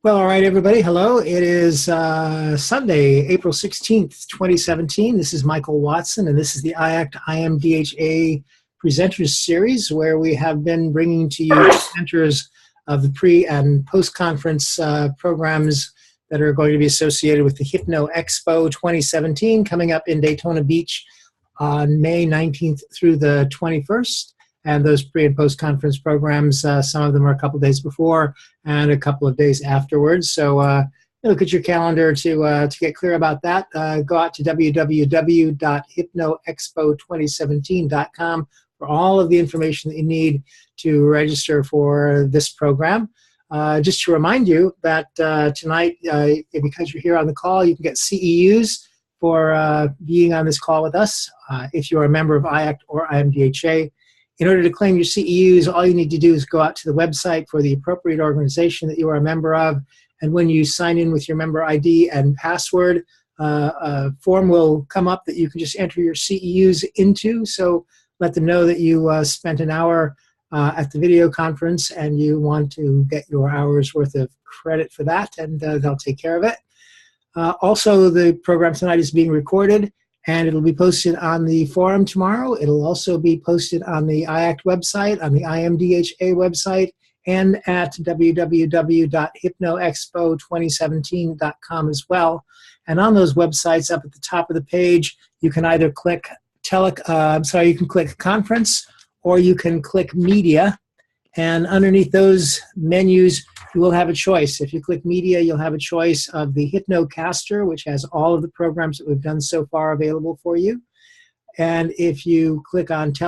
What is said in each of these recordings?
Well, all right, everybody. Hello. It is Sunday, April 16th, 2017. This is Michael Watson, and this is the IACT IMDHA Presenters Series, where we have been bringing to you presenters of the pre- and post-conference programs that are going to be associated with the Hypno Expo 2017 coming up in Daytona Beach on May 19th through the 21st. And those pre- and post-conference programs, some of them are a couple days before and a couple of days afterwards. So look at your calendar to get clear about that. Go out to www.hypnoexpo2017.com for all of the information that you need to register for this program. Just to remind you that tonight, because you're here on the call, you can get CEUs for being on this call with us if you are a member of IACT or IMDHA. In order to claim your CEUs, all you need to do is go out to the website for the appropriate organization that you are a member of, and when you sign in with your member ID and password, a form will come up that you can just enter your CEUs into. So let them know that you spent an hour at the video conference and you want to get your hours worth of credit for that, and they'll take care of it. Also, the program tonight is being recorded, and it'll be posted on the forum tomorrow. It'll also be posted on the IACT website, on the IMDHA website, and at www.hypnoexpo2017.com as well. And on those websites, up at the top of the page, you can either click you can click conference, or you can click media. And underneath those menus, you will have a choice. If you click media, you'll have a choice of the Hypnocaster, which has all of the programs that we've done so far available for you. And if you click on if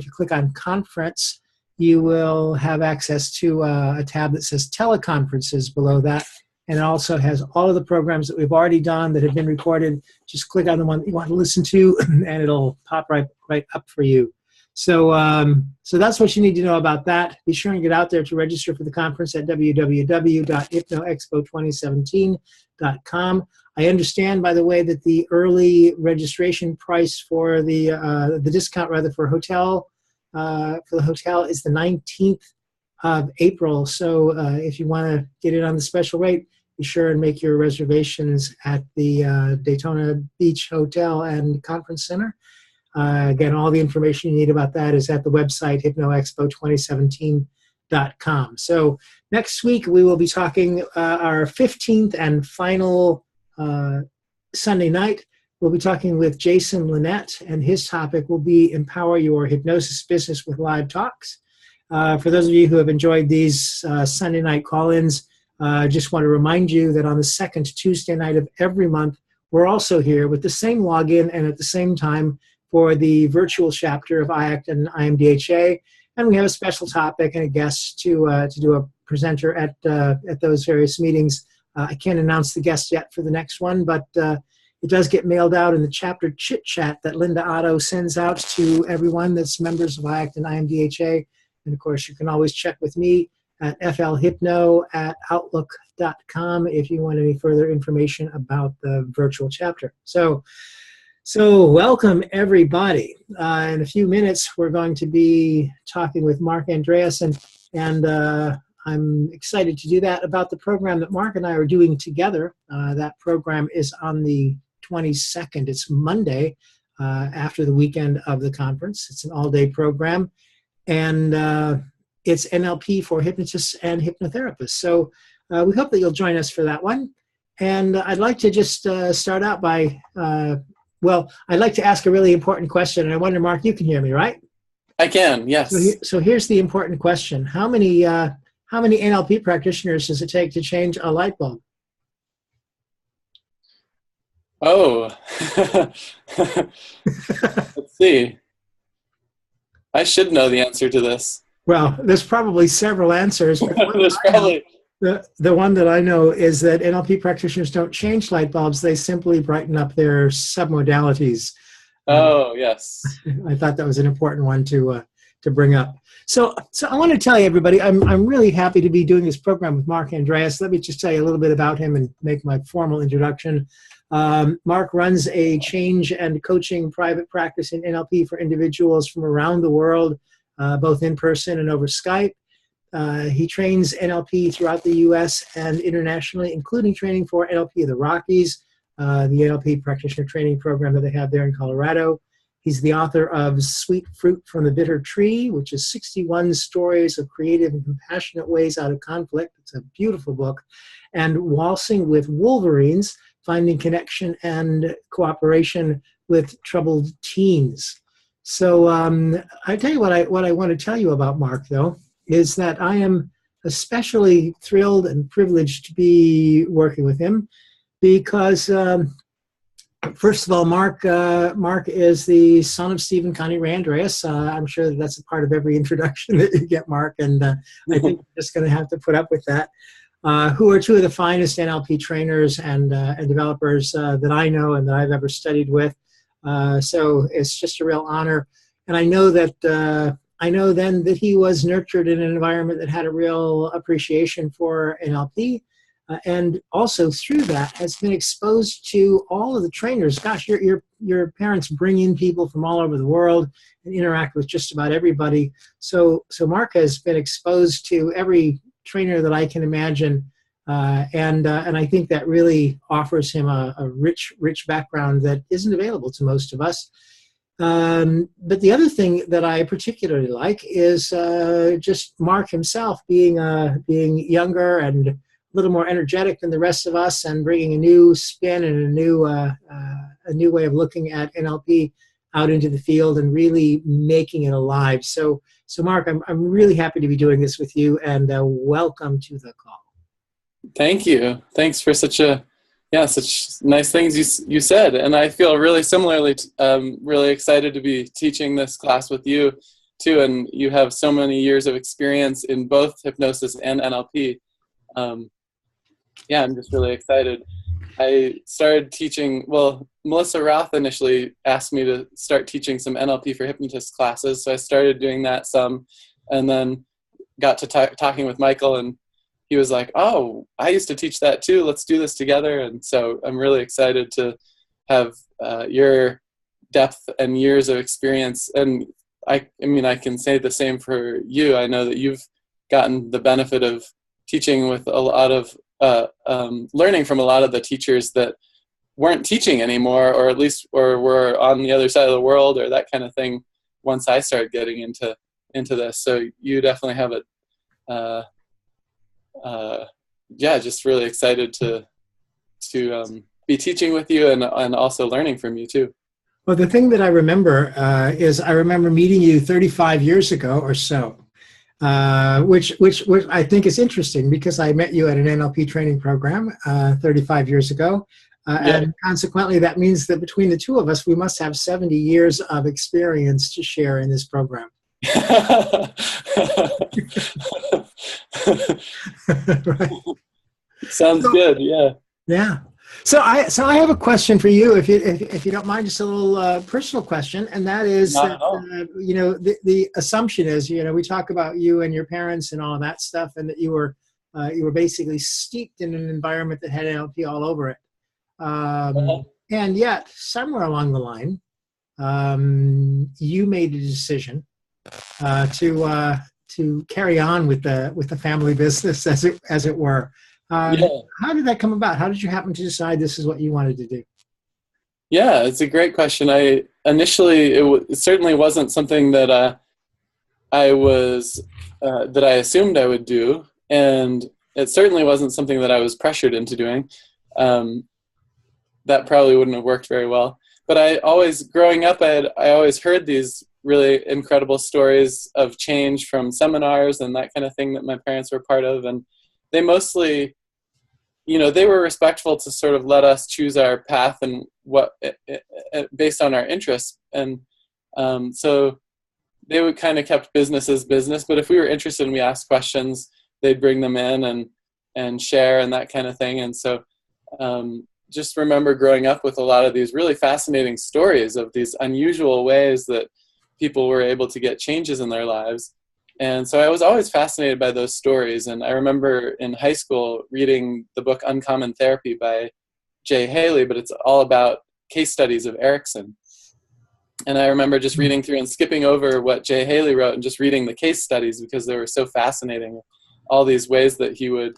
you click on conference, you will have access to a tab that says teleconferences below that. And it also has all of the programs that we've already done that have been recorded. Just click on the one that you want to listen to, and it'll pop right up for you. So that's what you need to know about that. Be sure and get out there to register for the conference at www.hypnoexpo2017.com. I understand, by the way, that the early registration price for the discount for the hotel is the 19th of April. So if you want to get it on the special rate, be sure and make your reservations at the Daytona Beach Hotel and Conference Center. Again, all the information you need about that is at the website, hypnoexpo2017.com. So next week, we will be talking our 15th and final Sunday night. We'll be talking with Jason Linett, and his topic will be Empower Your Hypnosis Business with Live Talks. For those of you who have enjoyed these Sunday night call-ins, I just want to remind you that on the second Tuesday night of every month, we're also here with the same login and at the same time for the virtual chapter of IACT and IMDHA, and we have a special topic and a guest to do a presenter at those various meetings. I can't announce the guest yet for the next one, but it does get mailed out in the chapter chit chat that Linda Otto sends out to everyone that's members of IACT and IMDHA. And of course, you can always check with me at flhypno@outlook.com if you want any further information about the virtual chapter. So welcome, everybody. In a few minutes, we're going to be talking with Mark Andreas, and I'm excited to do that about the program that Mark and I are doing together. That program is on the 22nd. It's Monday after the weekend of the conference. It's an all-day program, and it's NLP for hypnotists and hypnotherapists. So we hope that you'll join us for that one. And I'd like to just start out by I'd like to ask a really important question, and I wonder, Mark, you can hear me, right? I can, yes. So here's the important question. How many NLP practitioners does it take to change a light bulb? Oh, let's see. I should know the answer to this. Well, there's probably several answers. There's probably... The one that I know is that NLP practitioners don't change light bulbs. They simply brighten up their submodalities. Oh, yes. I thought that was an important one to bring up. So I want to tell you, everybody, I'm really happy to be doing this program with Mark Andreas. Let me just tell you a little bit about him and make my formal introduction. Mark runs a change and coaching private practice in NLP for individuals from around the world, both in person and over Skype. He trains NLP throughout the U.S. and internationally, including training for NLP of the Rockies, the NLP practitioner training program that they have there in Colorado. He's the author of Sweet Fruit from the Bitter Tree, which is 61 stories of creative and compassionate ways out of conflict. It's a beautiful book. And Waltzing with Wolverines, Finding Connection and Cooperation with Troubled Teens. So I tell you what I want to tell you about Mark, though, is that I am especially thrilled and privileged to be working with him because first of all, Mark is the son of Steve and Connie Ray Andreas. I'm sure that's a part of every introduction that you get, Mark, and I think you're just going to have to put up with that. Who are two of the finest NLP trainers and developers that I know and that I've ever studied with. So it's just a real honor. And I know that he was nurtured in an environment that had a real appreciation for NLP. And also through that has been exposed to all of the trainers. Gosh, your parents bring in people from all over the world and interact with just about everybody. So Mark has been exposed to every trainer that I can imagine, and I think that really offers him a rich background that isn't available to most of us. But the other thing that I particularly like is just Mark himself being younger and a little more energetic than the rest of us, and bringing a new spin and a new way of looking at NLP out into the field and really making it alive. So Mark, I'm really happy to be doing this with you, and welcome to the call. Thank you. Thanks for such nice things you said, and I feel really similarly really excited to be teaching this class with you too. And you have so many years of experience in both hypnosis and NLP. I'm just really excited. I started teaching, Melissa Roth initially asked me to start teaching some NLP for hypnotist classes, so I started doing that some, and then got to talking with Michael, and he was like, oh, I used to teach that too, let's do this together. And so I'm really excited to have your depth and years of experience. And I mean, I can say the same for you. I know that you've gotten the benefit of teaching with a lot of learning from a lot of the teachers that weren't teaching anymore, or at least were on the other side of the world, or that kind of thing, once I started getting into this. So you definitely have just really excited to be teaching with you and also learning from you too. Well, the thing that I remember is I remember meeting you 35 years ago or so. Which I think is interesting, because I met you at an NLP training program 35 years ago. And consequently, that means that between the two of us, we must have 70 years of experience to share in this program. Right. Sounds good, yeah. Yeah. So I have a question for you, if you don't mind, just a little personal question, and that is that the assumption is, we talk about you and your parents and all of that stuff, and that you were basically steeped in an environment that had NLP all over it, and yet somewhere along the line, you made a decision to carry on with the family business, as it were. How did that come about? How did you happen to decide this is what you wanted to do? Yeah, it's a great question. It certainly wasn't something that I assumed I would do, and it certainly wasn't something that I was pressured into doing. That probably wouldn't have worked very well. But growing up, I always heard these really incredible stories of change from seminars and that kind of thing that my parents were part of, and they mostly, they were respectful to sort of let us choose our path and based on our interests. And so they would kind of kept business as business, but if we were interested and we asked questions, they'd bring them in and share and that kind of thing. And so just remember growing up with a lot of these really fascinating stories of these unusual ways that people were able to get changes in their lives. And so I was always fascinated by those stories. And I remember in high school reading the book Uncommon Therapy by Jay Haley, but it's all about case studies of Erickson. And I remember just reading through and skipping over what Jay Haley wrote and just reading the case studies because they were so fascinating. All these ways that he would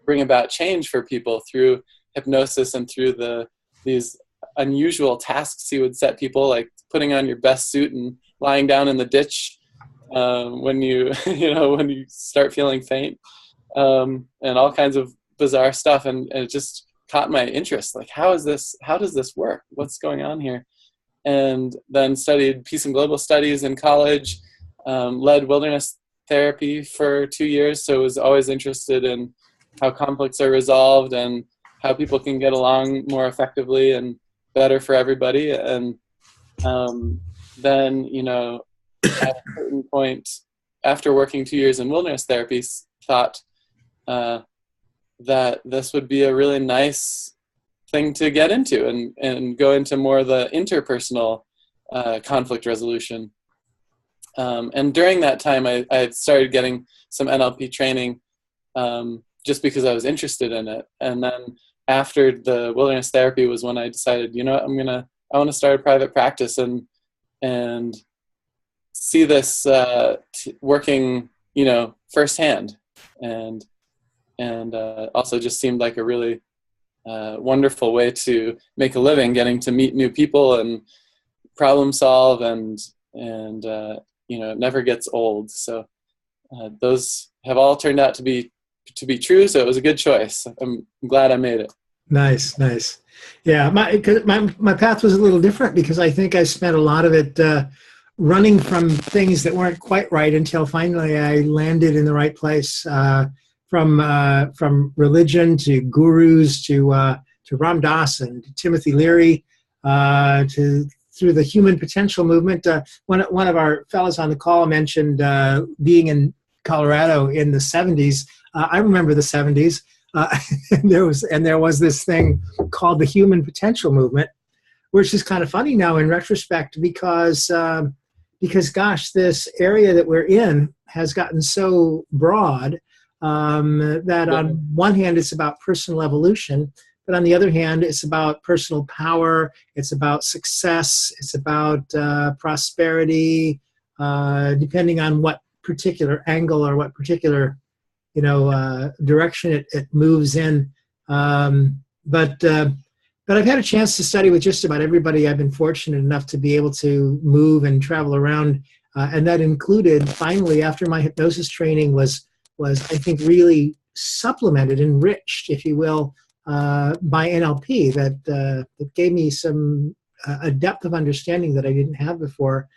bring about change for people through hypnosis and through these unusual tasks he would set people, like putting on your best suit and lying down in the ditch when you when you start feeling faint, and all kinds of bizarre stuff. And it just caught my interest. Like, how does this work? What's going on here? And then studied peace and global studies in college, led wilderness therapy for 2 years. So I was always interested in how conflicts are resolved and how people can get along more effectively and better for everybody. And then, at a certain point, after working 2 years in wilderness therapy, thought that this would be a really nice thing to get into and go into more of the interpersonal conflict resolution. And during that time, I started getting some NLP training just because I was interested in it. And then after the wilderness therapy was when I decided, I want to start a private practice and see this working, firsthand. And also just seemed like a really wonderful way to make a living, getting to meet new people and problem solve, and it never gets old. So those have all turned out to be true. So it was a good choice. I'm glad I made it. Nice. Yeah, my path was a little different because I think I spent a lot of it running from things that weren't quite right until finally I landed in the right place. From religion to gurus to Ram Dass and Timothy Leary through the human potential movement. One of our fellows on the call mentioned being in Colorado in the 70s. I remember the 70s. There was this thing called the human potential movement, which is kind of funny now in retrospect because gosh, this area that we're in has gotten so broad that on one hand it's about personal evolution, but on the other hand it's about personal power, it's about success, it's about prosperity, depending on what particular angle or what particular direction it moves in. But I've had a chance to study with just about everybody. I've been fortunate enough to be able to move and travel around, and that included, finally, after my hypnosis training was I think really supplemented, enriched, if you will, by NLP. That gave me a depth of understanding that I didn't have before.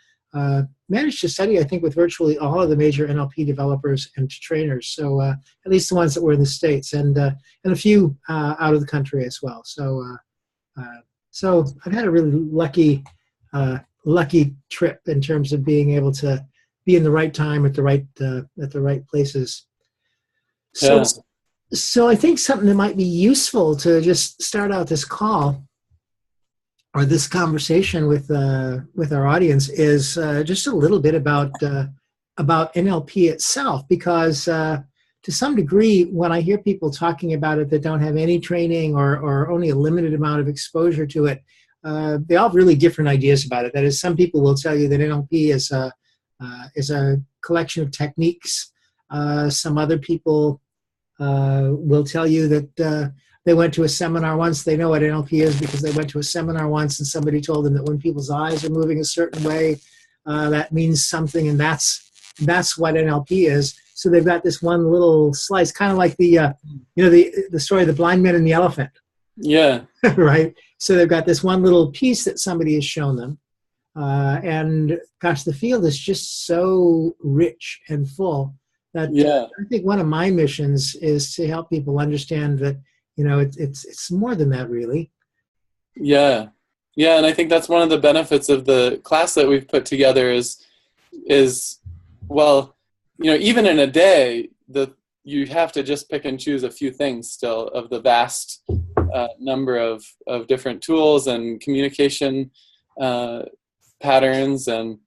Managed to study, I think, with virtually all of the major NLP developers and trainers. So at least the ones that were in the States, and a few out of the country as well. So I've had a really lucky trip in terms of being able to be in the right time at the right places. So I think something that might be useful to just start out this call or this conversation with our audience is just a little bit about NLP itself, because to some degree, when I hear people talking about it that don't have any training or only a limited amount of exposure to it, they all have really different ideas about it. That is, some people will tell you that NLP is a collection of techniques. Some other people will tell you that they went to a seminar once. They know what NLP is because they went to a seminar once and somebody told them that when people's eyes are moving a certain way, that means something, and that's what NLP is. So they've got this one little slice, kind of like the story of the blind man and the elephant. Yeah. Right. So they've got this one little piece that somebody has shown them, and gosh, the field is just so rich and full that I think one of my missions is to help people understand that it's more than that, really. Yeah, and I think that's one of the benefits of the class that we've put together is well, even in a day, you have to just pick and choose a few things still of the vast number of different tools and communication patterns and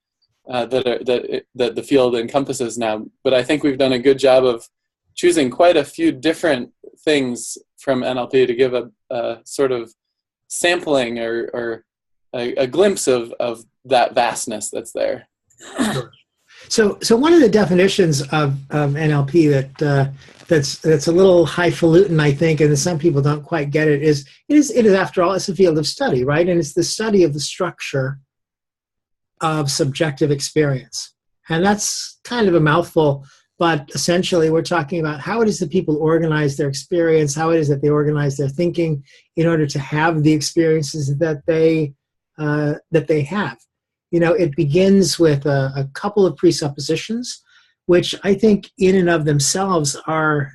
that the field encompasses now. But I think we've done a good job of choosing quite a few different things from NLP to give a sort of sampling or a glimpse of that vastness that's there. So one of the definitions of NLP that's a little highfalutin, I think, and some people don't quite get it, is after all, it's a field of study, right? And it's the study of the structure of subjective experience. And that's kind of a mouthful, but essentially we're talking about how it is that people organize their experience, how it is that they organize their thinking in order to have the experiences that they have. You know, it begins with a couple of presuppositions, which I think in and of themselves are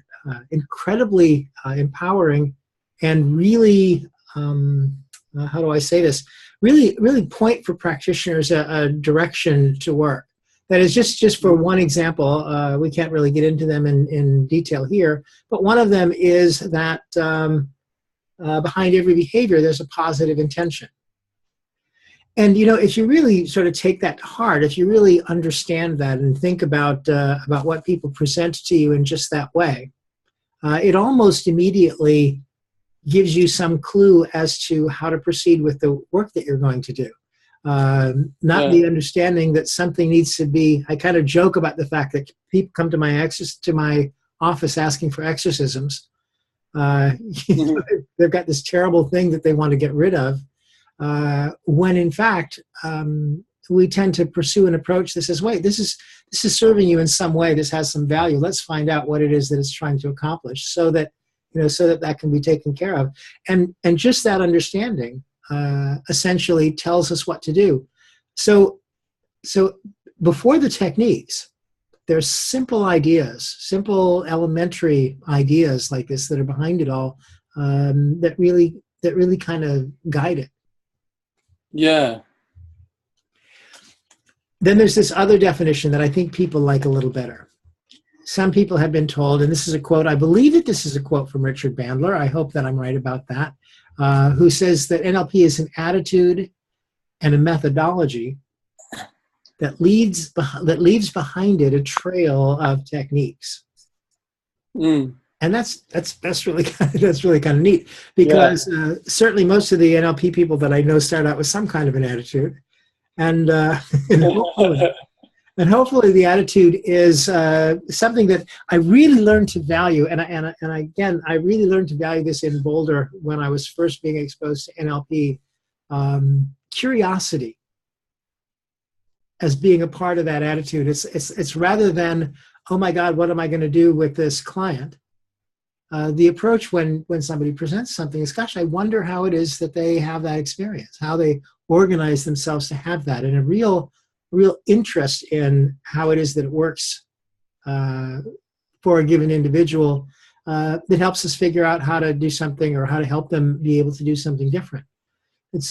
incredibly empowering and really, how do I say this, really point for practitioners a direction to work. That is just for one example, we can't really get into them in detail here, but one of them is that behind every behavior there's a positive intention. And, you know, if you really sort of take that to heart, if you really understand that and think about what people present to you in just that way, it almost immediately gives you some clue as to how to proceed with the work that you're going to do. The understanding that something needs to be, I kind of joke about the fact that people come to my office asking for exorcisms. They've got this terrible thing that they want to get rid of. When in fact, we tend to pursue an approach that says, wait, this is serving you in some way, this has some value, let's find out what it is that it's trying to accomplish so that that can be taken care of. And just that understanding essentially tells us what to do. So before the techniques, there's simple ideas, simple elementary ideas like this that are behind it all, that really kind of guide it. Yeah. Then there's this other definition that I think people like a little better. Some people have been told, and this is a quote, I believe that this is a quote from Richard Bandler, I hope that I'm right about that, who says that NLP is an attitude and a methodology that leaves behind it a trail of techniques. And that's really kind of neat, because certainly most of the NLP people that I know start out with some kind of an attitude, and hopefully the attitude is something that I really learned to value, and again I really learned to value this in Boulder when I was first being exposed to NLP. Curiosity as being a part of that attitude. It's rather than, oh my God, what am I going to do with this client? The approach when somebody presents something is, gosh, I wonder how it is that they have that experience, how they organize themselves to have that, and a real interest in how it is that it works for a given individual that helps us figure out how to do something or how to help them be able to do something different.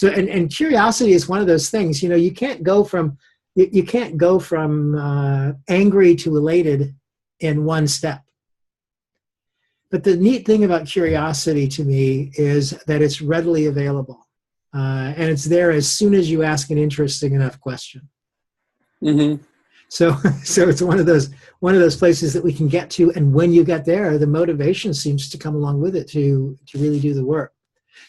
And curiosity is one of those things. You know, you can't go from angry to elated in one step. But the neat thing about curiosity to me is that it's readily available, and it's there as soon as you ask an interesting enough question. Mm-hmm. So it's one of those places that we can get to, and when you get there, the motivation seems to come along with it to really do the work.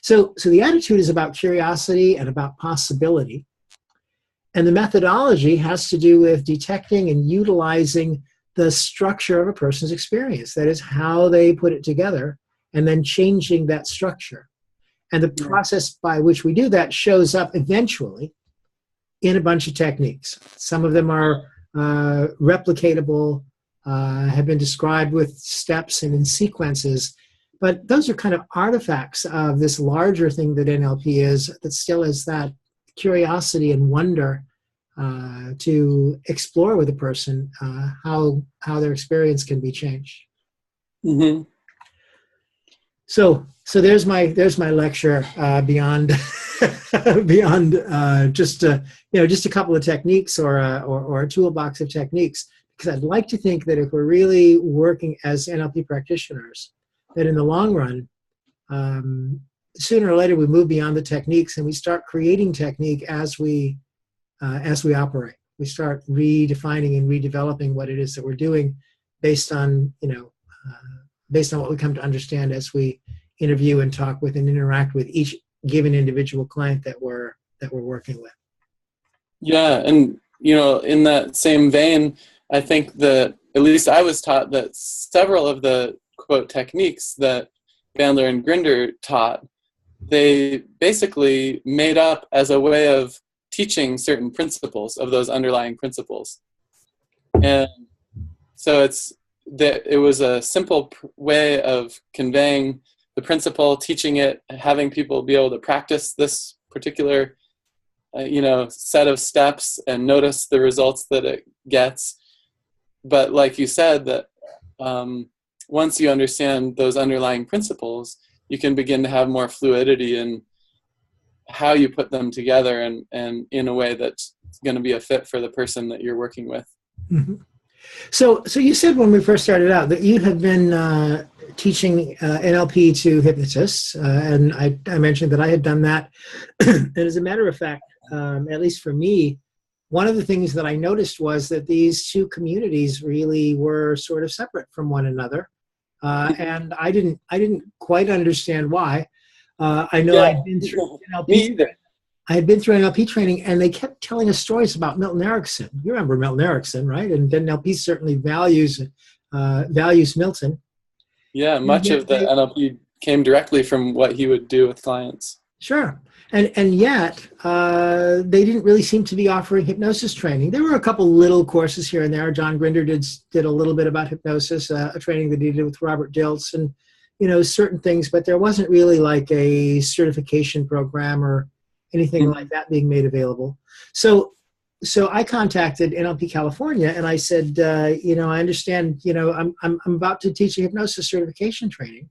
So the attitude is about curiosity and about possibility, and the methodology has to do with detecting and utilizing the structure of a person's experience. That is how they put it together, and then changing that structure. And the process by which we do that shows up eventually in a bunch of techniques. Some of them are replicatable, have been described with steps and in sequences, but those are kind of artifacts of this larger thing that NLP is, that still is that curiosity and wonder to explore with a person how their experience can be changed. Mm-hmm. So there's my lecture beyond just a couple of techniques or a toolbox of techniques, because I'd like to think that if we're really working as NLP practitioners, that in the long run, sooner or later we move beyond the techniques and we start creating technique as we operate. We start redefining and redeveloping what it is that we're doing based on what we come to understand as we interview and talk with and interact with each given individual client that we're that we're working with. Yeah, and in that same vein, I think that at least I was taught that several of the quote techniques that Bandler and Grinder taught, they basically made up as a way of teaching certain principles of those underlying principles. And so it was a simple way of conveying the principle, teaching it, having people be able to practice this particular set of steps and notice the results that it gets. But like you said, that once you understand those underlying principles, you can begin to have more fluidity in how you put them together and in a way that's going to be a fit for the person that you're working with. Mm-hmm. So you said when we first started out that you had been teaching NLP to hypnotists, and I mentioned that I had done that. And as a matter of fact, at least for me, one of the things that I noticed was that these two communities really were sort of separate from one another, and I didn't quite understand why. I know I'd been through NLP. Me either. I had been through NLP training, and they kept telling us stories about Milton Erickson. You remember Milton Erickson, right? And NLP certainly values Milton. Yeah, much of the NLP came directly from what he would do with clients. Sure. And yet, they didn't really seem to be offering hypnosis training. There were a couple little courses here and there. John Grinder did a little bit about hypnosis, a training that he did with Robert Dilts, and certain things, but there wasn't really like a certification program or anything like that being made available. So I contacted NLP California and I said, I understand, I'm about to teach a hypnosis certification training.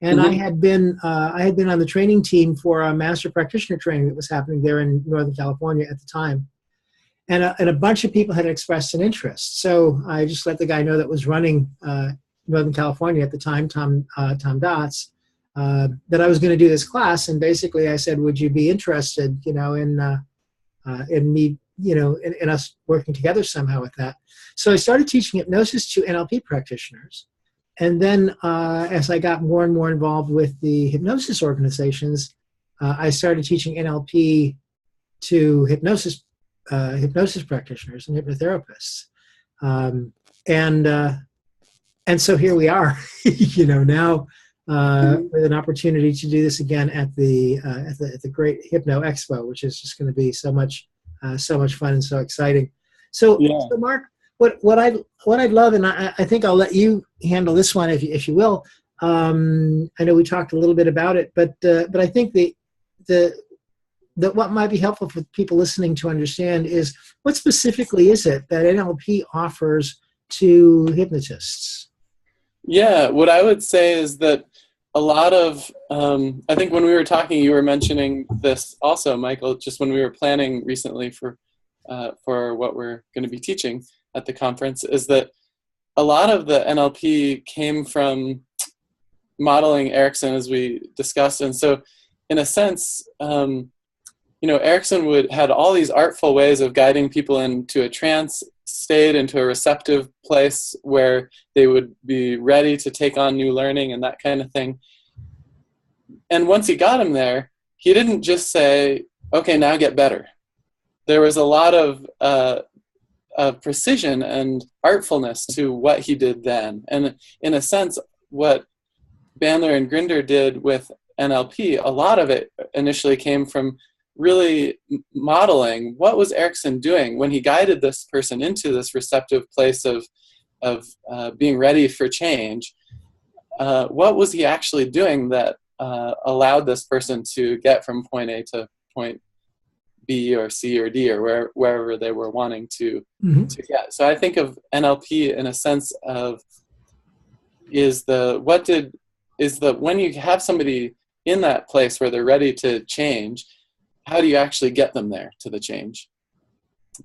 And I had been on the training team for a master practitioner training that was happening there in Northern California at the time. And a bunch of people had expressed an interest. So I just let the guy know that was running Northern California at the time, Tom Dotz, that I was going to do this class. And basically I said, would you be interested, in me, in us working together somehow with that? So I started teaching hypnosis to NLP practitioners. And then as I got more and more involved with the hypnosis organizations, I started teaching NLP to hypnosis practitioners and hypnotherapists. And so here we are, now with an opportunity to do this again at the great Hypno Expo, which is just going to be so much fun and so exciting. So, yeah. So Mark, what I'd love, and I think I'll let you handle this one if you will. I know we talked a little bit about it, but I think that what might be helpful for people listening to understand is what specifically is it that NLP offers to hypnotists? Yeah, what I would say is that a lot of, I think when we were talking, you were mentioning this also, Michael, just when we were planning recently for what we're going to be teaching at the conference, is that a lot of the NLP came from modeling Erickson, as we discussed. And so in a sense, Erickson had all these artful ways of guiding people into a trance state, into a receptive place where they would be ready to take on new learning and that kind of thing. And once he got him there, he didn't just say, okay, now get better. There was a lot of precision and artfulness to what he did then. And in a sense, what Bandler and Grinder did with NLP, a lot of it initially came from really modeling what was Erickson doing when he guided this person into this receptive place of being ready for change. What was he actually doing that allowed this person to get from point A to point B or C or D or wherever they were wanting to get. So I think of NLP in a sense of when you have somebody in that place where they're ready to change, how do you actually get them there to the change?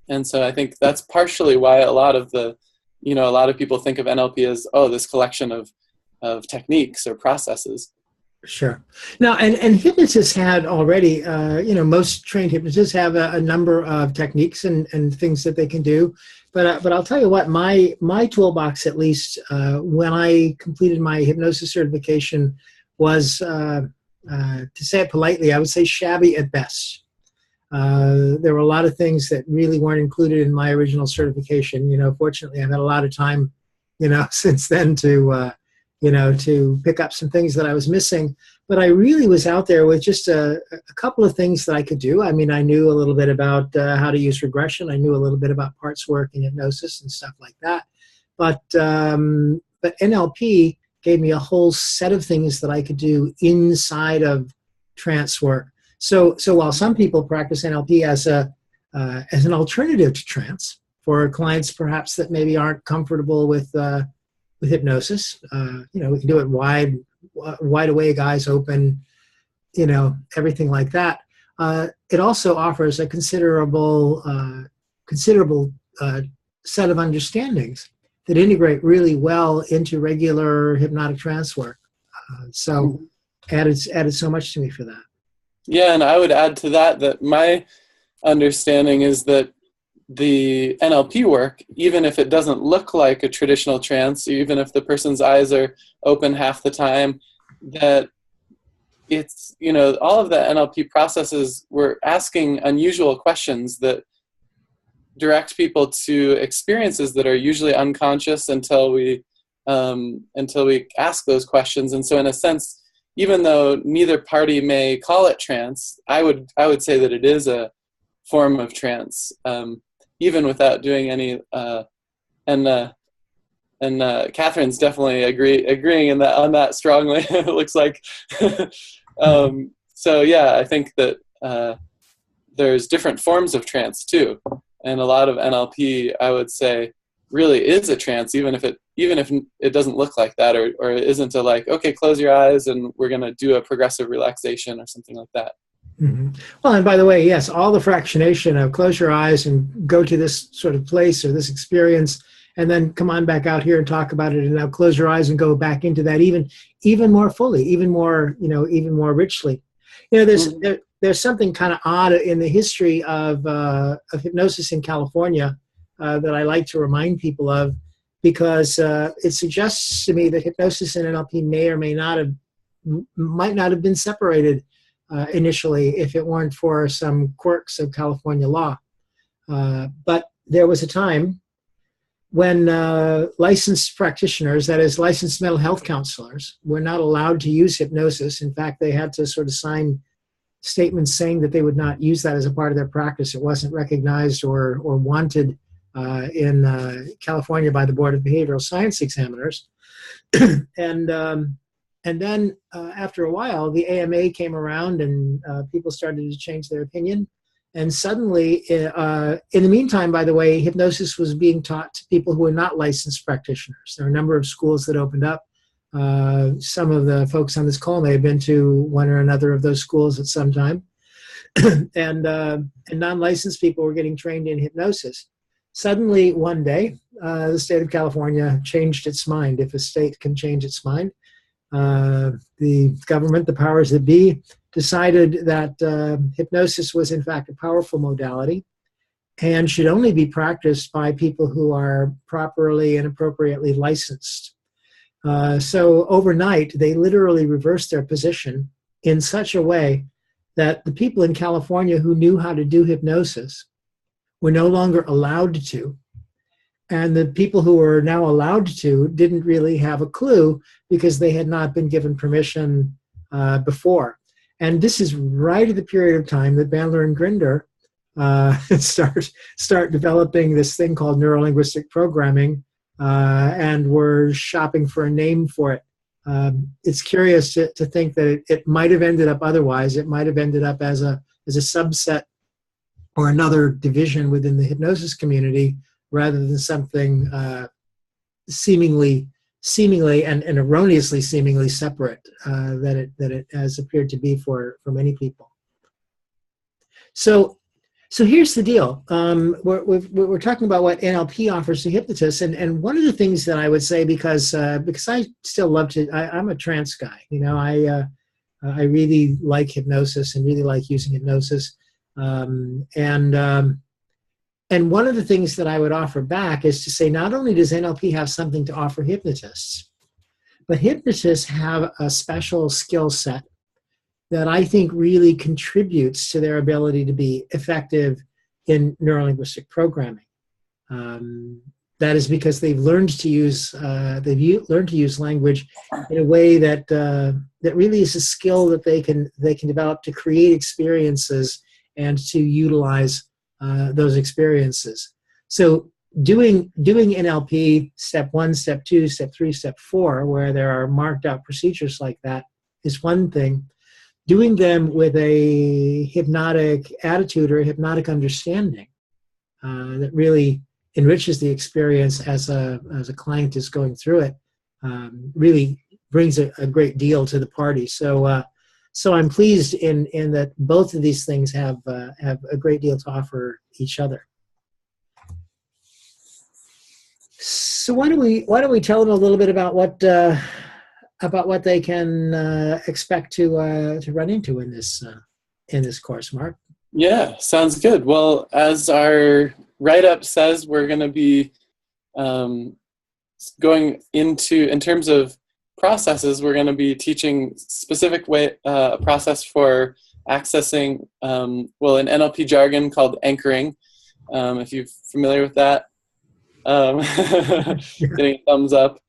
And so I think that's partially why a lot of people think of NLP as, this collection of techniques or processes. Sure. Now, and hypnotists had already, most trained hypnotists have a number of techniques and things that they can do. But I'll tell you what, my toolbox, at least when I completed my hypnosis certification, was, to say it politely, I would say shabby at best. There were a lot of things that really weren't included in my original certification. Fortunately, I've had a lot of time, since then to pick up some things that I was missing. But I really was out there with just a couple of things that I could do. I mean, I knew a little bit about how to use regression. I knew a little bit about parts work and hypnosis and stuff like that. But NLP gave me a whole set of things that I could do inside of trance work. So while some people practice NLP as an alternative to trance for clients perhaps that maybe aren't comfortable with hypnosis, we can do it wide awake, eyes open, everything like that. It also offers a considerable set of understandings that integrate really well into regular hypnotic trance work. So added so much to me for that. Yeah, and I would add to that my understanding is that the NLP work, even if it doesn't look like a traditional trance, even if the person's eyes are open half the time, that it's, all of the NLP processes, we're asking unusual questions that direct people to experiences that are usually unconscious until we ask those questions. And so in a sense, even though neither party may call it trance, I would say that it is a form of trance, even without doing any. And Catherine's definitely agreeing on that strongly. It looks like. So yeah, I think that there's different forms of trance too, and a lot of NLP, I would say, really is a trance, even if it doesn't look like that, or it isn't okay, close your eyes and we're going to do a progressive relaxation or something like that. Mm-hmm. Well, and by the way, yes, all the fractionation of close your eyes and go to this sort of place or this experience, and then come on back out here and talk about it, and now close your eyes and go back into that even more fully, even more richly. There's something kind of odd in the history of hypnosis in California that I like to remind people of, because it suggests to me that hypnosis and NLP might not have been separated initially if it weren't for some quirks of California law. But there was a time when licensed practitioners, that is licensed mental health counselors, were not allowed to use hypnosis. In fact, they had to sort of sign statements saying that they would not use that as a part of their practice. It wasn't recognized or wanted in California by the Board of Behavioral Science Examiners. And then after a while, the AMA came around and people started to change their opinion. And suddenly, in the meantime, by the way, hypnosis was being taught to people who were not licensed practitioners. There are a number of schools that opened up. Some of the folks on this call may have been to one or another of those schools at some time. And non-licensed people were getting trained in hypnosis. Suddenly, one day, the state of California changed its mind. If a state can change its mind, the government, the powers that be, decided that hypnosis was in fact a powerful modality and should only be practiced by people who are properly and appropriately licensed. So overnight, they literally reversed their position in such a way that the people in California who knew how to do hypnosis were no longer allowed to. And the people who were now allowed to didn't really have a clue because they had not been given permission before. And this is right at the period of time that Bandler and Grinder start developing this thing called neurolinguistic programming, and we're shopping for a name for it. It's curious to think that it might have ended up otherwise. It might have ended up as a subset or another division within the hypnosis community, rather than something seemingly and erroneously seemingly separate that it has appeared to be for many people. So here's the deal. We're talking about what NLP offers to hypnotists, and one of the things that I would say, because I still love to, I'm a trance guy. I really like hypnosis and really like using hypnosis, and one of the things that I would offer back is to say, not only does NLP have something to offer hypnotists, but hypnotists have a special skill set that I think really contributes to their ability to be effective in neurolinguistic programming. That is because they've learned to use language in a way that that really is a skill that they can develop to create experiences and to utilize those experiences. So doing NLP step 1, step 2, step 3, step 4, where there are marked out procedures like that, is one thing. Doing them with a hypnotic attitude or a hypnotic understanding that really enriches the experience as a client is going through it really brings a great deal to the party. So so I'm pleased in that both of these things have a great deal to offer each other. So why don't we tell them a little bit about what they can expect to run into in this course, Mark? Yeah, sounds good. Well, as our write-up says, we're going to be going into, in terms of processes, we're going to be teaching specific process for accessing, in NLP jargon called anchoring, if you're familiar with that. Getting a thumbs up.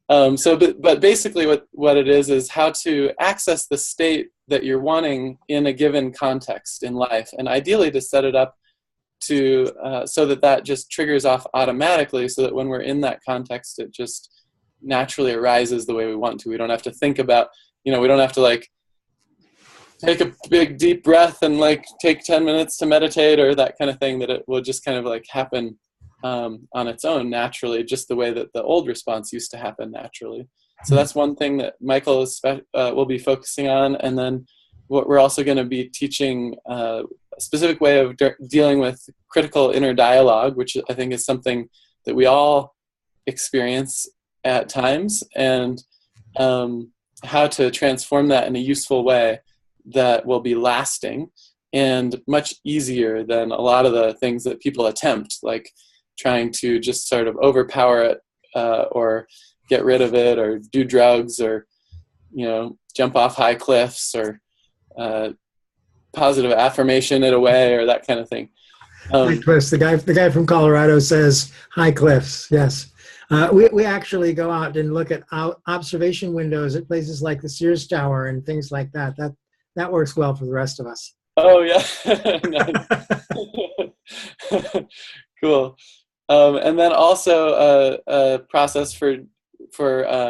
But basically what it is how to access the state that you're wanting in a given context in life, and ideally to set it up to so that just triggers off automatically, so that when we're in that context, it just naturally arises the way we want to. We don't have to think about, we don't have to like take a big deep breath and like take 10 minutes to meditate or that kind of thing, that it will just kind of like happen on its own naturally, just the way that the old response used to happen naturally. So that's one thing that Michael will be focusing on. And then what we're also going to be teaching a specific way of dealing with critical inner dialogue, which I think is something that we all experience at times, and how to transform that in a useful way that will be lasting and much easier than a lot of the things that people attempt, like trying to just sort of overpower it or get rid of it or do drugs or, jump off high cliffs or positive affirmation it away or that kind of thing. High cliffs. The guy from Colorado says high cliffs. Yes. We actually go out and look at observation windows at places like the Sears Tower and things like that. That works well for the rest of us. Oh, yeah. Cool. And then also a process for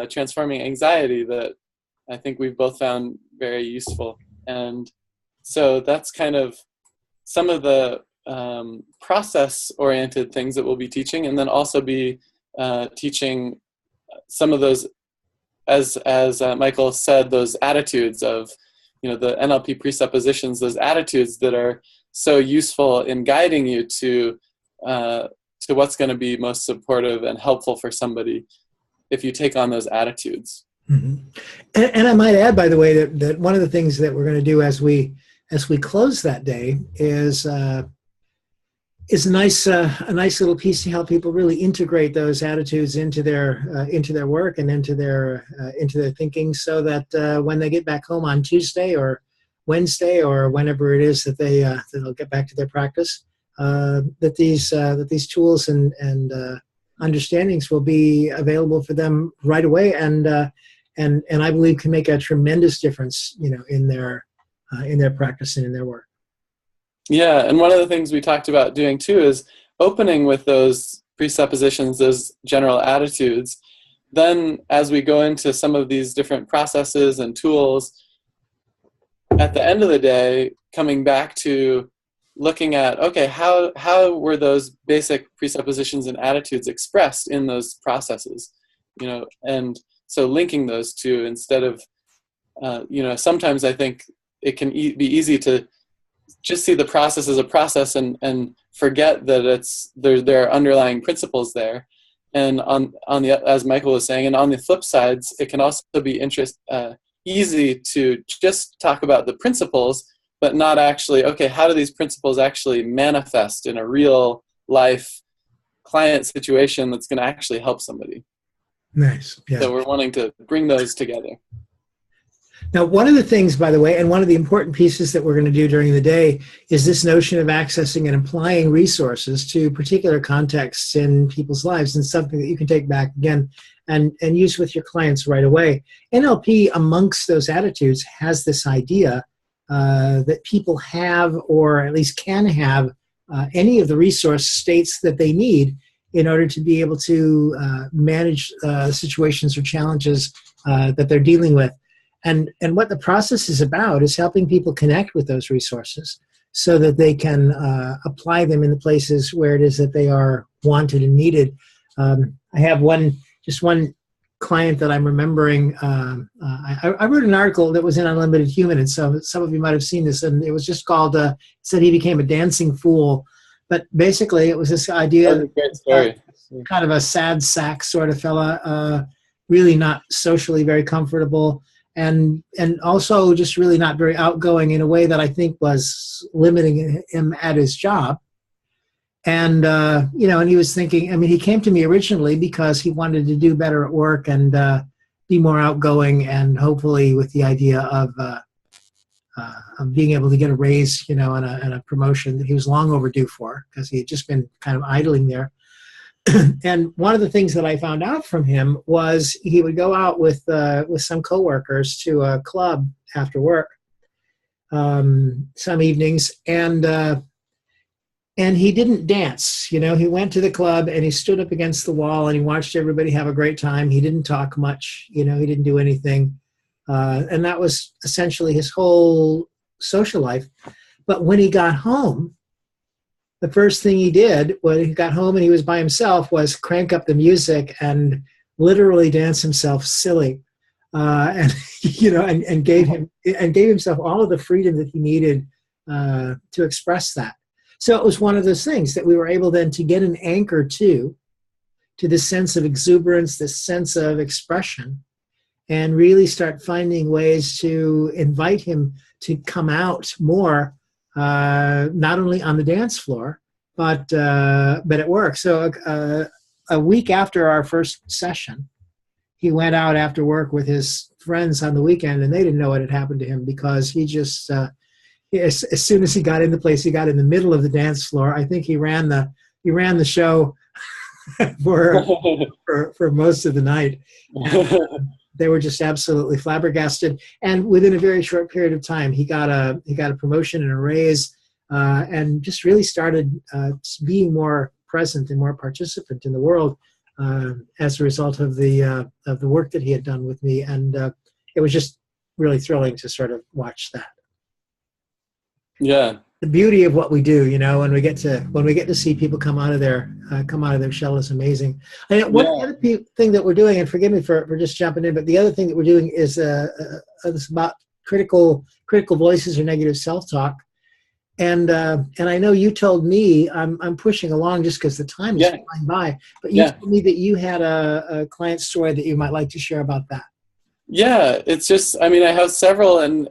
transforming anxiety that I think we've both found very useful. And so that's kind of some of the process-oriented things that we'll be teaching, and then also be teaching some of those, as Michael said, those attitudes of, the NLP presuppositions, those attitudes that are so useful in guiding you to what's going to be most supportive and helpful for somebody if you take on those attitudes. Mm-hmm. And I might add, by the way, that one of the things that we're going to do as we close that day is a nice little piece to help people really integrate those attitudes into their work and into their thinking, so that when they get back home on Tuesday or Wednesday or whenever it is that they'll get back to their practice, that these tools and understandings will be available for them right away, and I believe can make a tremendous difference, in their practice and in their work. Yeah, and one of the things we talked about doing too is opening with those presuppositions, those general attitudes. Then as we go into some of these different processes and tools, at the end of the day, coming back to looking at, okay, how were those basic presuppositions and attitudes expressed in those processes? And so linking those two instead of, sometimes I think it can be easy to just see the process as a process and forget that there are underlying principles there. And on the, as Michael was saying, and on the flip sides, it can also be easy to just talk about the principles, but not actually, okay, how do these principles actually manifest in a real life client situation that's going to actually help somebody? Nice. Yeah. So we're wanting to bring those together. Now, one of the things, by the way, and one of the important pieces that we're going to do during the day is this notion of accessing and applying resources to particular contexts in people's lives, and something that you can take back again and use with your clients right away. NLP, amongst those attitudes, has this idea that people have, or at least can have, any of the resource states that they need in order to be able to manage situations or challenges that they're dealing with. And what the process is about is helping people connect with those resources so that they can apply them in the places where it is that they are wanted and needed. I have one client that I'm remembering. I wrote an article that was in Unlimited Human, and so some of you might have seen this, and it was just called, it said he became a dancing fool. But basically it was this idea, That's a great story. Kind of a sad sack sort of fella, really not socially very comfortable, and also just really not very outgoing in a way that I think was limiting him at his job. And, and he was thinking, I mean, he came to me originally because he wanted to do better at work and be more outgoing, and hopefully with the idea of being able to get a raise, and a promotion that he was long overdue for, because he had just been kind of idling there. And one of the things that I found out from him was he would go out with some coworkers to a club after work some evenings, and he didn't dance. He went to the club and he stood up against the wall and he watched everybody have a great time. He didn't talk much. He didn't do anything, and that was essentially his whole social life. But when he got home, the first thing he did when he got home and he was by himself was crank up the music and literally dance himself silly, and gave himself all of the freedom that he needed to express that. So it was one of those things that we were able then to get an anchor to this sense of exuberance, this sense of expression, and really start finding ways to invite him to come out more, not only on the dance floor, but at work. So a week after our first session, he went out after work with his friends on the weekend, and they didn't know what had happened to him, because he just, as soon as he got in the place, he got in the middle of the dance floor. I think he ran the show for most of the night. And, they were just absolutely flabbergasted. And within a very short period of time, he got a promotion and a raise, and just really started being more present and more participant in the world as a result of the work that he had done with me. And it was just really thrilling to sort of watch that. Yeah. The beauty of what we do, when we get to see people come out of their shell is amazing. And one other thing that we're doing, and forgive me for just jumping in, but the other thing that we're doing is this about critical voices or negative self-talk. And I know you told me, I'm pushing along just because the time is flying by, but you told me that you had a client story that you might like to share about that. Yeah, it's just, I have several, and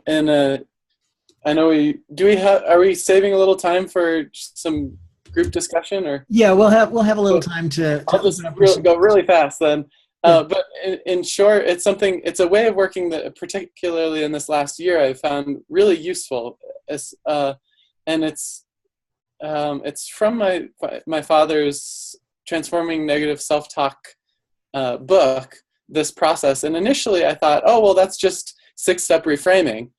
I know are we saving a little time for some group discussion, or? Yeah, we'll have a little time to I'll just go really fast then. But in short, it's a way of working that, particularly in this last year, I found really useful. And it's from my father's Transforming Negative Self-Talk book, this process. And initially I thought, oh, well, that's just 6-step reframing.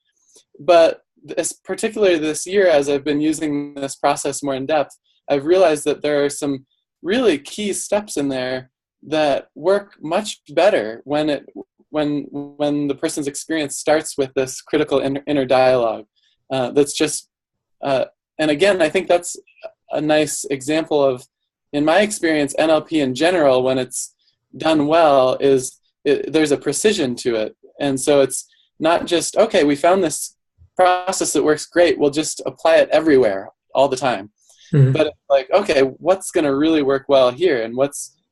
But particularly this year, as I've been using this process more in depth, I've realized that there are some really key steps in there that work much better when the person's experience starts with this critical inner dialogue. That's just, and again, I think that's a nice example of, in my experience, NLP in general, when it's done well, there's a precision to it. And so it's not just, okay, we found this process that works great, we'll just apply it everywhere all the time. Mm-hmm. But it's like, okay, what's going to really work well here, and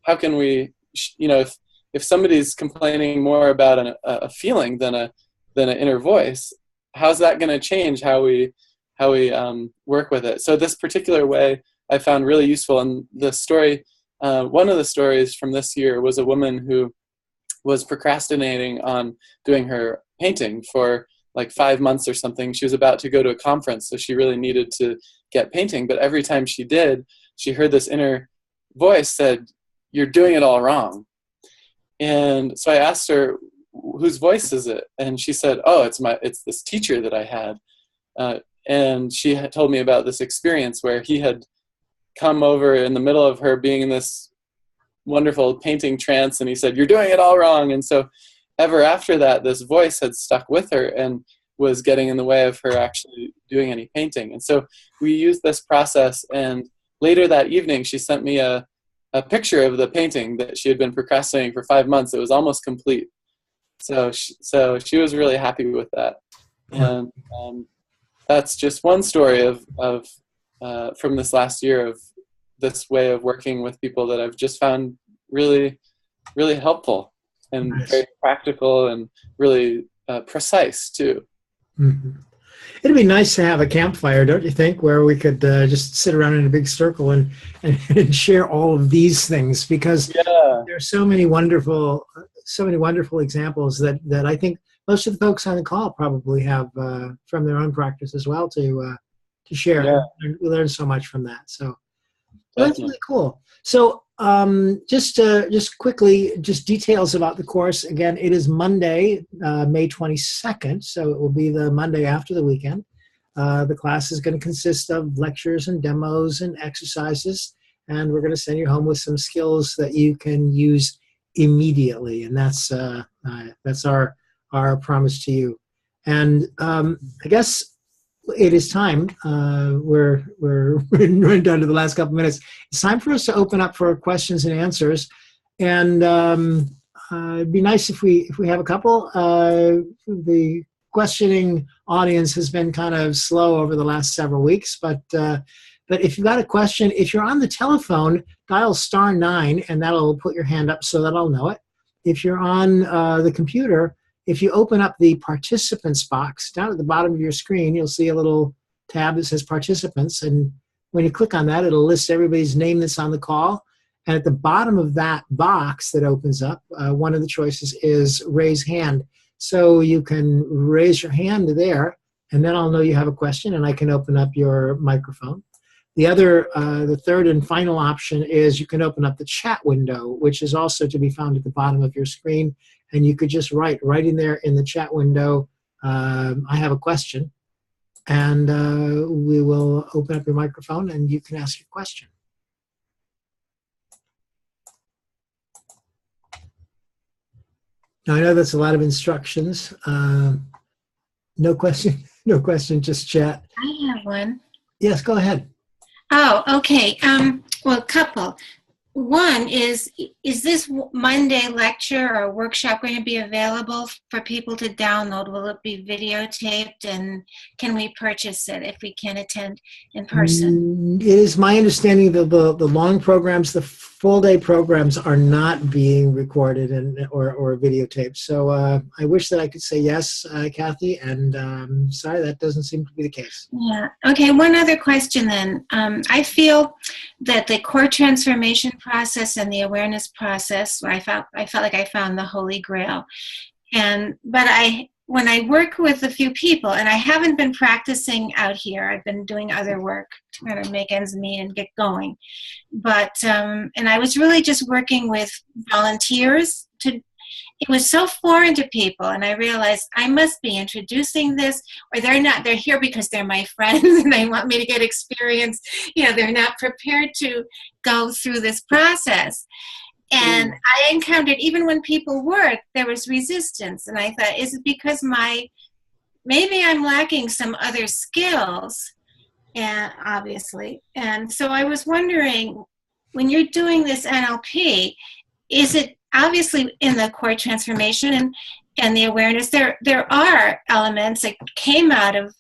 how can we, if somebody's complaining more about a feeling than an inner voice, how's that going to change how we work with it? So this particular way I found really useful. And the story, one of the stories from this year was a woman who was procrastinating on doing her painting for like 5 months or something. She was about to go to a conference, so she really needed to get painting. But every time she did, she heard this inner voice said, "You're doing it all wrong." And so I asked her, "Whose voice is it?" And she said, "Oh, it's this teacher that I had." And she had told me about this experience where he had come over in the middle of her being in this wonderful painting trance, and he said, "You're doing it all wrong." And so ever after that, this voice had stuck with her and was getting in the way of her actually doing any painting. And so we used this process, and later that evening she sent me a picture of the painting that she had been procrastinating for 5 months. It was almost complete. So she was really happy with that. And that's just one story of from this last year of this way of working with people that I've just found really, really helpful and very practical and really precise too. Mm-hmm. It'd be nice to have a campfire, don't you think, where we could just sit around in a big circle and share all of these things, because there are so many wonderful examples that I think most of the folks on the call probably have from their own practice as well to share. Yeah. We learn so much from that. So that's really cool. So just quickly, just details about the course. Again, it is Monday, May 22nd, so it will be the Monday after the weekend. The class is going to consist of lectures and demos and exercises, and we're going to send you home with some skills that you can use immediately, and that's our promise to you. And I guess it is time. We're running down to the last couple minutes. It's time for us to open up for questions and answers. And it'd be nice if we have a couple. The questioning audience has been kind of slow over the last several weeks, but if you've got a question, if you're on the telephone, dial *9, and that'll put your hand up so that I'll know it. If you're on the computer, if you open up the participants box down at the bottom of your screen, you'll see a little tab that says participants. And when you click on that, it'll list everybody's name that's on the call. And at the bottom of that box that opens up, one of the choices is raise hand. So you can raise your hand there, and then I'll know you have a question, and I can open up your microphone. The third and final option is you can open up the chat window, which is also to be found at the bottom of your screen. And you could just write right in there in the chat window, I have a question. And we will open up your microphone and you can ask your question. Now, I know that's a lot of instructions. No question, just chat. I have one. Yes, go ahead. Oh, okay. Well, a couple. One is this Monday lecture or workshop going to be available for people to download? Will it be videotaped, and can we purchase it if we can't attend in person? It is my understanding that the long programs, the full day programs, are not being recorded or videotaped. So I wish that I could say yes, Kathy, and sorry, that doesn't seem to be the case. Yeah. Okay. One other question then. I feel that the core transformation process and the awareness process, where I felt like I found the Holy Grail, but when I work with a few people, and I haven't been practicing out here, I've been doing other work to kind of make ends meet and get going. But and I was really just working with volunteers it was so foreign to people, and I realized I must be introducing this, or they're here because they're my friends and they want me to get experience. They're not prepared to go through this process. And I encountered, even when people worked, there was resistance. And I thought, is it because maybe I'm lacking some other skills, and obviously. And so I was wondering, when you're doing this NLP, is it obviously in the core transformation and the awareness, there are elements that came out of,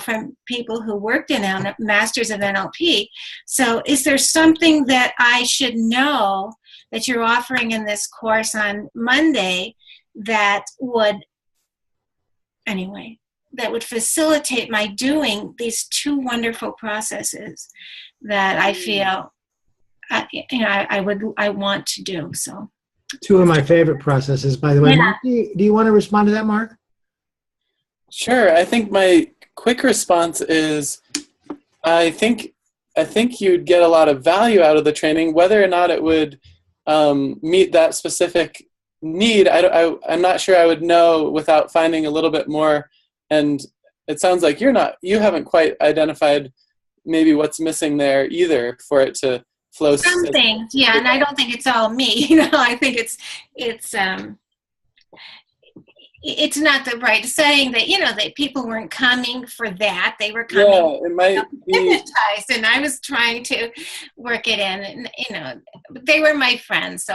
from people who worked in masters of NLP. So is there something that I should know that you're offering in this course on Monday that would facilitate my doing these two wonderful processes that I feel I want to do? So. Two of my favorite processes, by the way. Yeah. Mark, do you want to respond to that, Mark? Sure. I think my quick response is I think you'd get a lot of value out of the training, whether or not it would meet that specific need. I'm not sure I would know without finding a little bit more. And it sounds like you haven't quite identified maybe what's missing there either for it to flow. Some things, yeah, and I don't think it's all me. I think it's not the right saying that that people weren't coming for that. They were coming. Yeah, it might be hypnotized, and I was trying to work it in. And they were my friends, so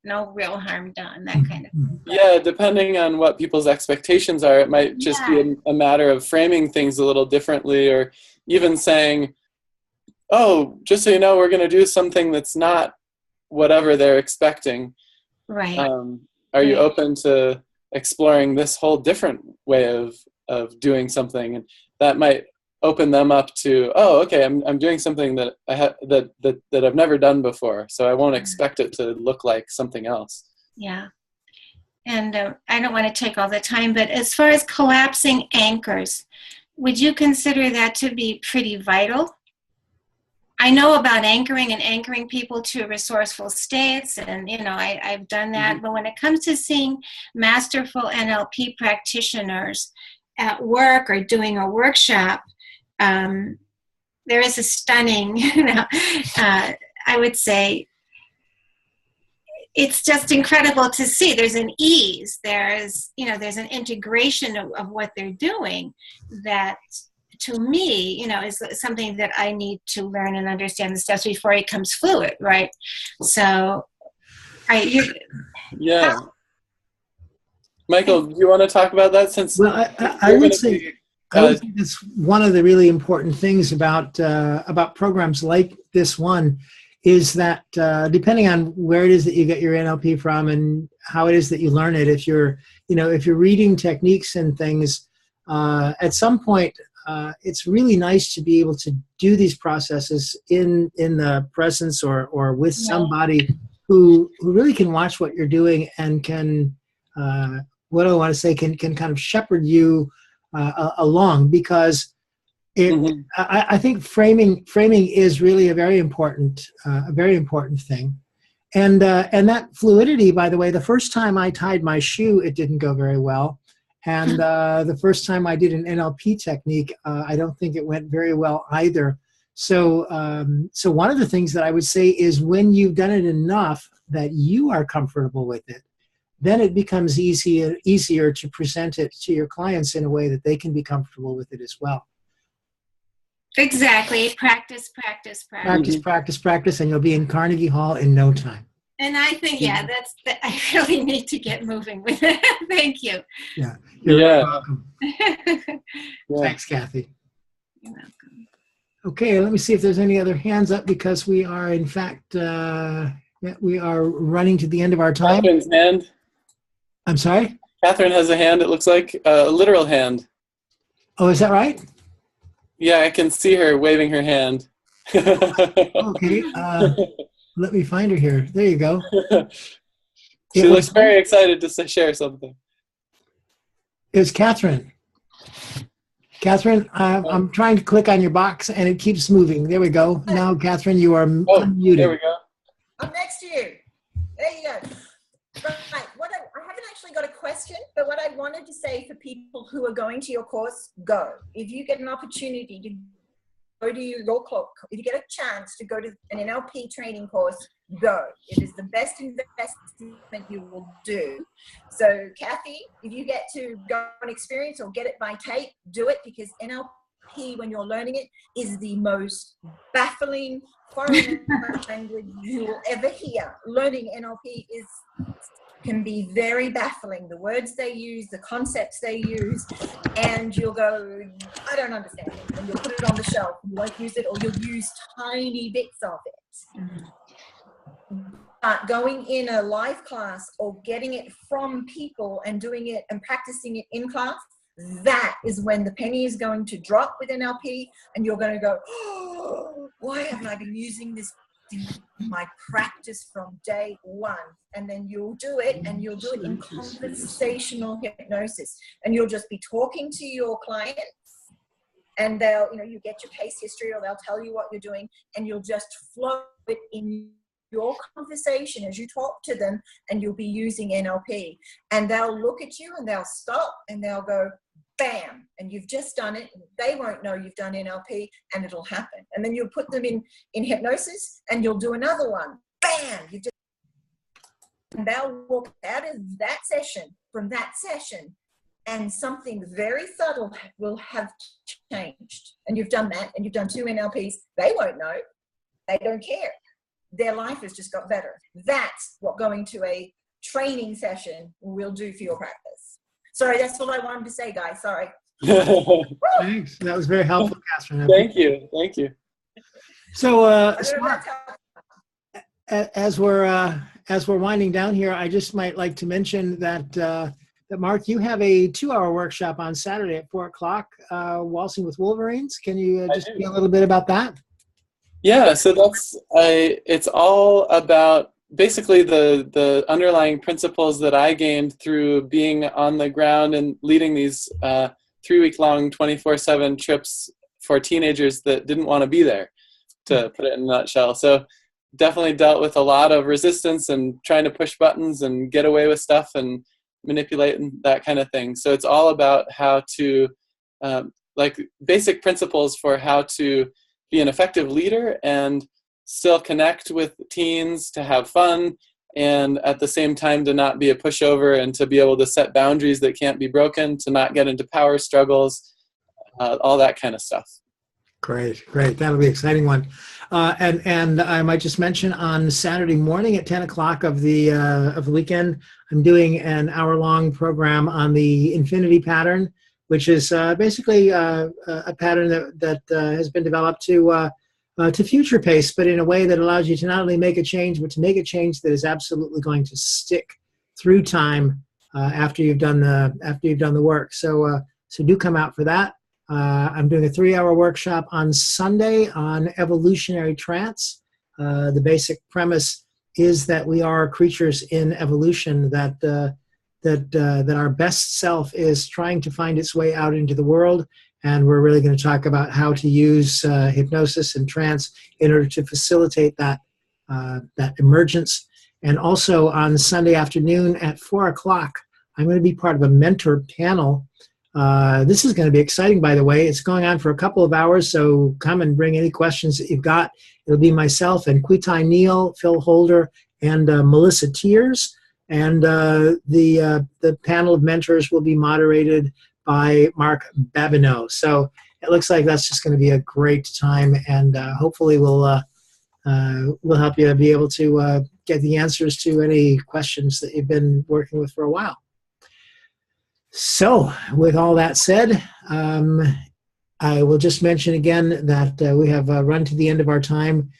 no real harm done. That kind of thing. Yeah, depending on what people's expectations are, it might just be a matter of framing things a little differently, or even saying, "Oh, just so you know, we're going to do something that's not whatever they're expecting." Right. Are you open to exploring this whole different way of doing something? And that might open them up to, oh, okay, I'm doing something that that I've never done before, so I won't expect it to look like something else. Yeah. And I don't want to take all the time, but as far as collapsing anchors, would you consider that to be pretty vital? I know about anchoring people to resourceful states, and I've done that. Mm-hmm. But when it comes to seeing masterful NLP practitioners at work or doing a workshop, there is a stunning, I would say, it's just incredible to see. There's an ease. There's an integration of what they're doing that, to me, is something that I need to learn and understand the steps before it becomes fluid, right? So, yeah. Michael, do you want to talk about that? Since I would say it's one of the really important things about programs like this one is that depending on where it is that you get your NLP from and how it is that you learn it, if you're reading techniques and things, at some point, it's really nice to be able to do these processes in the presence or with somebody who really can watch what you're doing and can, what do I want to say, can kind of shepherd you along, because I think framing is really a very important thing. And that fluidity, by the way, the first time I tied my shoe, it didn't go very well. And the first time I did an NLP technique, I don't think it went very well either. So one of the things that I would say is when you've done it enough that you are comfortable with it, then it becomes easier to present it to your clients in a way that they can be comfortable with it as well. Exactly. Practice, and you'll be in Carnegie Hall in no time. And I think, I really need to get moving with it. Thank you. Yeah. You're very welcome. Thanks, Kathy. You're welcome. Okay, let me see if there's any other hands up, because we are, in fact, we are running to the end of our time. Catherine's hand. I'm sorry? Catherine has a hand, it looks like, a literal hand. Oh, is that right? Yeah, I can see her waving her hand. Okay. Let me find her here. There you go. She looks very excited to share something. It's Catherine. Catherine, I'm trying to click on your box and it keeps moving. There we go. Now, Catherine, you are unmuted. There we go. I'm next to you. There you go. Right. I haven't actually got a question, but what I wanted to say for people who are going to your course, go. If you get an opportunity to go to your course, if you get a chance to go to an NLP training course, go. It is the best investment you will do. So, Kathy, if you get to go and experience or get it by tape, do it, because NLP, when you're learning it, is the most baffling foreign language you will ever hear. Learning NLP can be very baffling. The words they use, the concepts they use, and you'll go, I don't understand it. And you'll put it on the shelf. You won't use it, or you'll use tiny bits of it. Mm-hmm. But going in a live class or getting it from people and doing it and practicing it in class, that is when the penny is going to drop with NLP, and you're going to go, oh, why haven't I been using this my practice from day one. And then you'll do it, and you'll do it in conversational hypnosis. And you'll just be talking to your clients, and they'll, you get your case history, or they'll tell you what you're doing, and you'll just flow it in your conversation as you talk to them, and you'll be using NLP. And they'll look at you and they'll stop and they'll go, bam, and you've just done it. They won't know you've done NLP, and it'll happen. And then you'll put them in hypnosis, and you'll do another one. Bam! And they'll walk out of that session, from that session, and something very subtle will have changed. And you've done that, and you've done 2 NLPs. They won't know. They don't care. Their life has just got better. That's what going to a training session will do for your practice. Sorry, that's all I wanted to say, guys. Sorry. Thanks. That was very helpful, Catherine. Thank you. Thank you. So, as we're winding down here, I just might like to mention that Mark, you have a 2-hour workshop on Saturday at 4:00, Waltzing with Wolverines. Can you just speak a little bit about that? Yeah, so it's all about basically the underlying principles that I gained through being on the ground and leading these 3-week-long 24/7 trips for teenagers that didn't want to be there, to put it in a nutshell. So definitely dealt with a lot of resistance and trying to push buttons and get away with stuff and manipulate and that kind of thing. So it's all about how to, like basic principles for how to be an effective leader and still connect with teens, to have fun, and at the same time to not be a pushover, and to be able to set boundaries that can't be broken, to not get into power struggles, all that kind of stuff. Great. That'll be an exciting one. And I might just mention, on Saturday morning at 10 o'clock of the weekend, I'm doing an hour-long program on the infinity pattern, which is basically a pattern that has been developed to future pace, but in a way that allows you to not only make a change, but to make a change that is absolutely going to stick through time after you've done the work. So do come out for that. I'm doing a 3-hour workshop on Sunday on evolutionary trance. The basic premise is that we are creatures in evolution, that our best self is trying to find its way out into the world. And we're really going to talk about how to use hypnosis and trance in order to facilitate that emergence. And also on Sunday afternoon at 4:00, I'm going to be part of a mentor panel. This is going to be exciting, by the way. It's going on for a couple of hours, so come and bring any questions that you've got. It'll be myself and Kwitai Neal, Phil Holder, and Melissa Tiers. And the panel of mentors will be moderated by Mark Babineau. So it looks like that's just going to be a great time, and hopefully we'll help you be able to get the answers to any questions that you've been working with for a while. So with all that said, I will just mention again that we have run to the end of our time.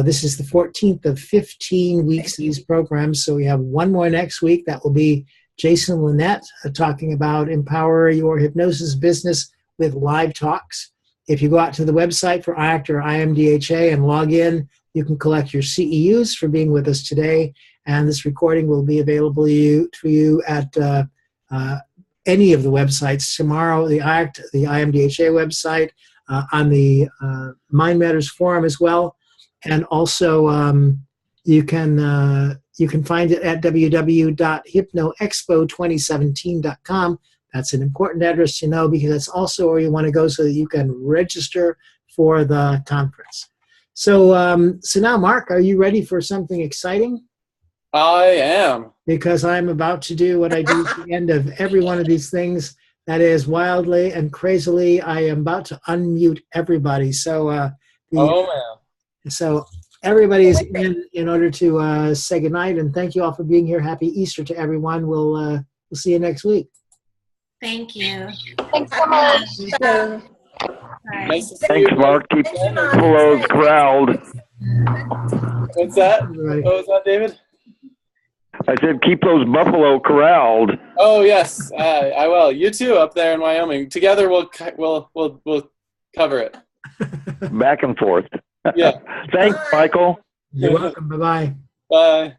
This is the 14th of 15 weeks of these programs, so we have one more next week. That will be Jason Lynette talking about Empower Your Hypnosis Business with live talks. If you go out to the website for IACT or IMDHA and log in, you can collect your CEUs for being with us today, and this recording will be available to you at any of the websites tomorrow, the IACT, the IMDHA website, on the Mind Matters forum as well. And also you can find it at www.hypnoexpo2017.com. That's an important address to know, because that's also where you want to go so that you can register for the conference. So now, Mark, are you ready for something exciting? I am. Because I'm about to do what I do at the end of every one of these things. That is, wildly and crazily, I am about to unmute everybody. So, So everybody is in order to say goodnight, and thank you all for being here. Happy Easter to everyone. We'll see you next week. Thank you. Thanks so much. Nice to see Thanks, you. Mark. Keep buffaloes corralled. What's that? What was that, David? I said keep those buffalo corralled. Oh yes, I will. You too, up there in Wyoming. Together we'll cover it. Back and forth. Yeah. Thanks, Michael. You're welcome. Bye-bye. Bye.